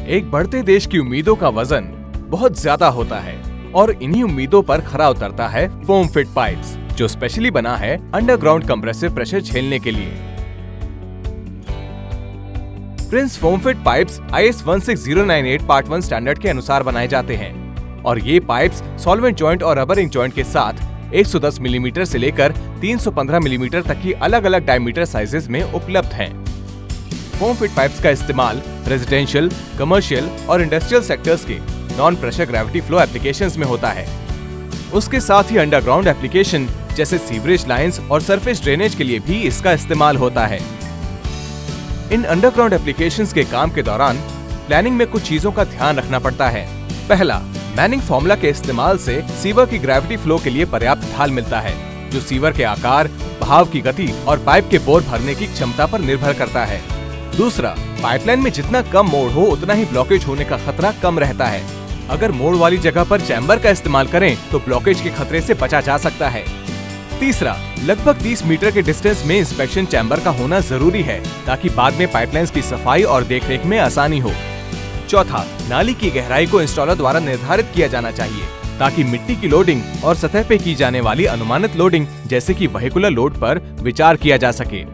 एक बढ़ते देश की उम्मीदों का वजन बहुत ज्यादा होता है और इन्हीं उम्मीदों पर खरा उतरता है फोम फिट पाइप्स, जो स्पेशली बना है अंडरग्राउंड कंप्रेसिव प्रेशर झेलने के लिए। Prince foam fit pipes IS 16098 part 1 standard के अनुसार बनाए जाते हैं और ये पाइप्स सॉल्वेंट जॉइंट और रबरिंग जॉइंट के साथ 110 मिलीमीटर से लेकर 315 मिलीमीटर तक की अलग अलग डायमीटर साइजेस में उपलब्ध हैं। फोम फिट पाइप्स का इस्तेमाल रेजिडेंशियल, कमर्शियल और इंडस्ट्रियल सेक्टर्स के non pressure gravity flow applications में होता है। उसके साथ ही अंडरग्राउंड एप्लीकेशन जैसे सीवरेज लाइंस और सरफेस ड्रेनेज के लिए भी इसका इस्तेमाल होता है। इन अंडरग्राउंड एप्लीकेशंस के काम के दौरान प्लानिंग में कुछ चीजों का ध्यान रखना पड़ता है। पहला, मैनिंग फॉर्मूला के इस्तेमाल से सीवर की ग्रेविटी फ्लो के लिए पर्याप्त ढाल मिलता है, जो सीवर के आकार, बहाव की गति और पाइप के बोर भरने की क्षमता पर निर्भर करता है। दूसरा, पाइपलाइन में जितना कम मोड़ हो उतना ही ब्लॉकेज होने का खतरा कम रहता है। अगर मोड़ वाली जगह पर चैम्बर का इस्तेमाल करें तो ब्लॉकेज के खतरे से बचा जा सकता है। तीसरा, लगभग 30 मीटर के डिस्टेंस में इंस्पेक्शन चैम्बर का होना जरूरी है ताकि बाद में पाइपलाइंस की सफाई और देखरेख में आसानी हो। चौथा, नाली की गहराई को इंस्टॉलर द्वारा निर्धारित किया जाना चाहिए ताकि मिट्टी की लोडिंग और सतह पे की जाने वाली अनुमानित लोडिंग जैसे कि वेहिकुलर लोड पर विचार किया जा सके।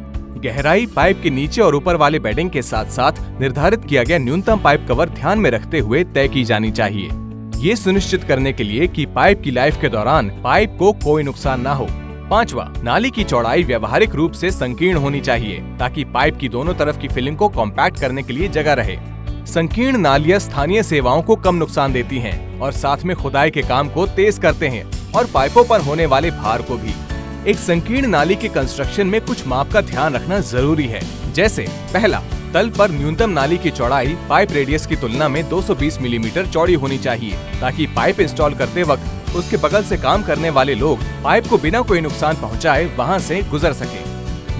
गहराई पाइप के नीचे और ऊपर वाले बेडिंग के साथ साथ निर्धारित किया गया न्यूनतम पाइप कवर ध्यान में रखते हुए तय की जानी चाहिए, ये सुनिश्चित करने के लिए कि पाइप की लाइफ के दौरान पाइप को कोई नुकसान न हो। पांचवा, नाली की चौड़ाई व्यवहारिक रूप से संकीर्ण होनी चाहिए ताकि पाइप की दोनों तरफ की फिलिंग को कॉम्पैक्ट करने के लिए जगह रहे। संकीर्ण नालियां स्थानीय सेवाओं को कम नुकसान देती हैं और साथ में खुदाई के काम को तेज करते हैं और पाइपों पर होने वाले भार को भी। एक संकीर्ण नाली के कंस्ट्रक्शन में कुछ माप का ध्यान रखना जरूरी है, जैसे पहला, तल पर न्यूनतम नाली की चौड़ाई पाइप रेडियस की तुलना में 220 मिलीमीटर चौड़ी होनी चाहिए ताकि पाइप इंस्टॉल करते वक्त उसके बगल से काम करने वाले लोग पाइप को बिना कोई नुकसान पहुंचाए वहां से गुजर सके।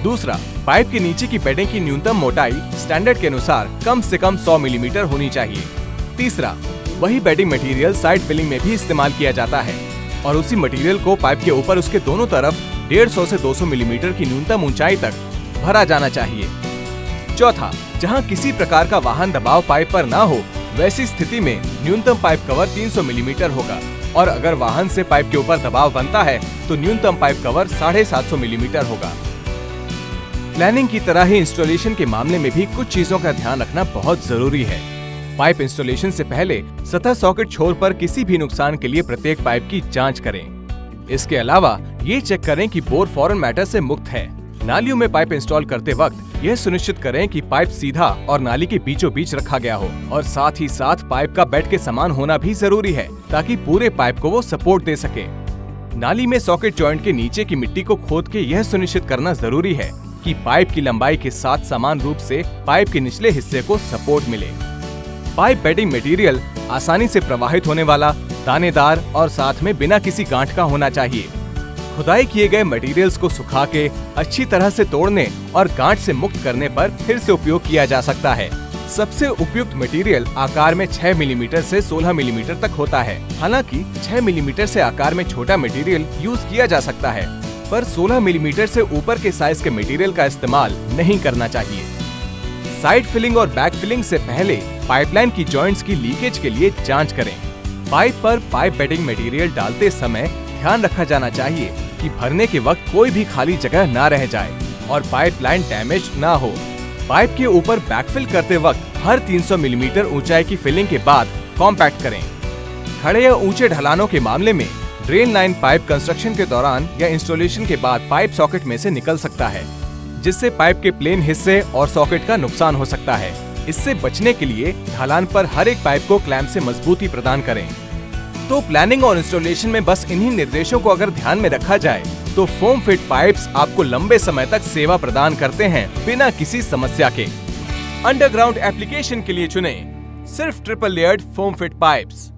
दूसरा, पाइप के नीचे की बेडिंग की न्यूनतम मोटाई स्टैंडर्ड के अनुसार कम से कम 100 मिलीमीटर होनी चाहिए। तीसरा, वही बेडिंग मटेरियल साइड फिलिंग में भी इस्तेमाल किया जाता है और उसी मटेरियल को पाइप के ऊपर उसके दोनों तरफ 150 से 200 मिलीमीटर की न्यूनतम ऊंचाई तक भरा जाना चाहिए। चौथा, जहां किसी प्रकार का वाहन दबाव पाइप पर ना हो वैसी स्थिति में न्यूनतम पाइप कवर 300 मिलीमीटर होगा और अगर वाहन से पाइप के ऊपर दबाव बनता है तो न्यूनतम पाइप कवर 750 मिलीमीटर होगा। प्लानिंग की तरह ही इंस्टॉलेशन के मामले में भी कुछ चीजों का ध्यान रखना बहुत जरूरी है। पाइप इंस्टॉलेशन से पहले सतह सॉकेट छोर पर किसी भी नुकसान के लिए प्रत्येक पाइप की जांच करें। इसके अलावा ये चेक करें कि बोर फॉरेन मैटर से मुक्त है। नालियों में पाइप इंस्टॉल करते वक्त यह सुनिश्चित करें कि पाइप सीधा और नाली के बीचों बीच रखा गया हो और साथ ही साथ पाइप का बेड के समान होना भी जरूरी है ताकि पूरे पाइप को वो सपोर्ट दे सके। नाली में सॉकेट जॉइंट के नीचे की मिट्टी को खोद के यह सुनिश्चित करना जरूरी है कि पाइप की लंबाई के साथ समान रूप से पाइप के निचले हिस्से को सपोर्ट मिले। पाइप बेडिंग मटेरियल आसानी से प्रवाहित होने वाला, दानेदार और साथ में बिना किसी गांठ का होना चाहिए। खुदाई किए गए मटेरियल्स को सुखा के अच्छी तरह से तोड़ने और गांठ से मुक्त करने पर फिर से उपयोग किया जा सकता है। सबसे उपयुक्त मटेरियल आकार में 6 मिलीमीटर से 16 मिलीमीटर तक होता है। हालांकि 6 मिलीमीटर से आकार में छोटा मटेरियल यूज किया जा सकता है, पर 16 मिलीमीटर से ऊपर के साइज के मटेरियल का इस्तेमाल नहीं करना चाहिए। साइड फिलिंग और बैक फिलिंग से पहले पाइपलाइन की जॉइंट्स की लीकेज के लिए जांच करें। पाइप पर पाइप बेडिंग मटेरियल डालते समय ध्यान रखा जाना चाहिए कि भरने के वक्त कोई भी खाली जगह ना रह जाए और पाइपलाइन डैमेज ना हो। पाइप के ऊपर बैकफिल करते वक्त हर 300 मिलीमीटर ऊंचाई की फिलिंग के बाद कॉम्पैक्ट करें। खड़े या ऊंचे ढलानों के मामले में ड्रेन लाइन पाइप कंस्ट्रक्शन के दौरान या इंस्टॉलेशन के बाद पाइप सॉकेट में से निकल सकता है, जिससे पाइप के प्लेन हिस्से और सॉकेट का नुकसान हो सकता है। इससे बचने के लिए ढलान पर हर एक पाइप को क्लैंप से मजबूती प्रदान करें। तो प्लानिंग और इंस्टॉलेशन में बस इन्हीं निर्देशों को अगर ध्यान में रखा जाए तो फोम फिट पाइप्स आपको लंबे समय तक सेवा प्रदान करते हैं बिना किसी समस्या के। अंडरग्राउंड एप्लीकेशन के लिए चुनें सिर्फ triple layered foam fit pipes.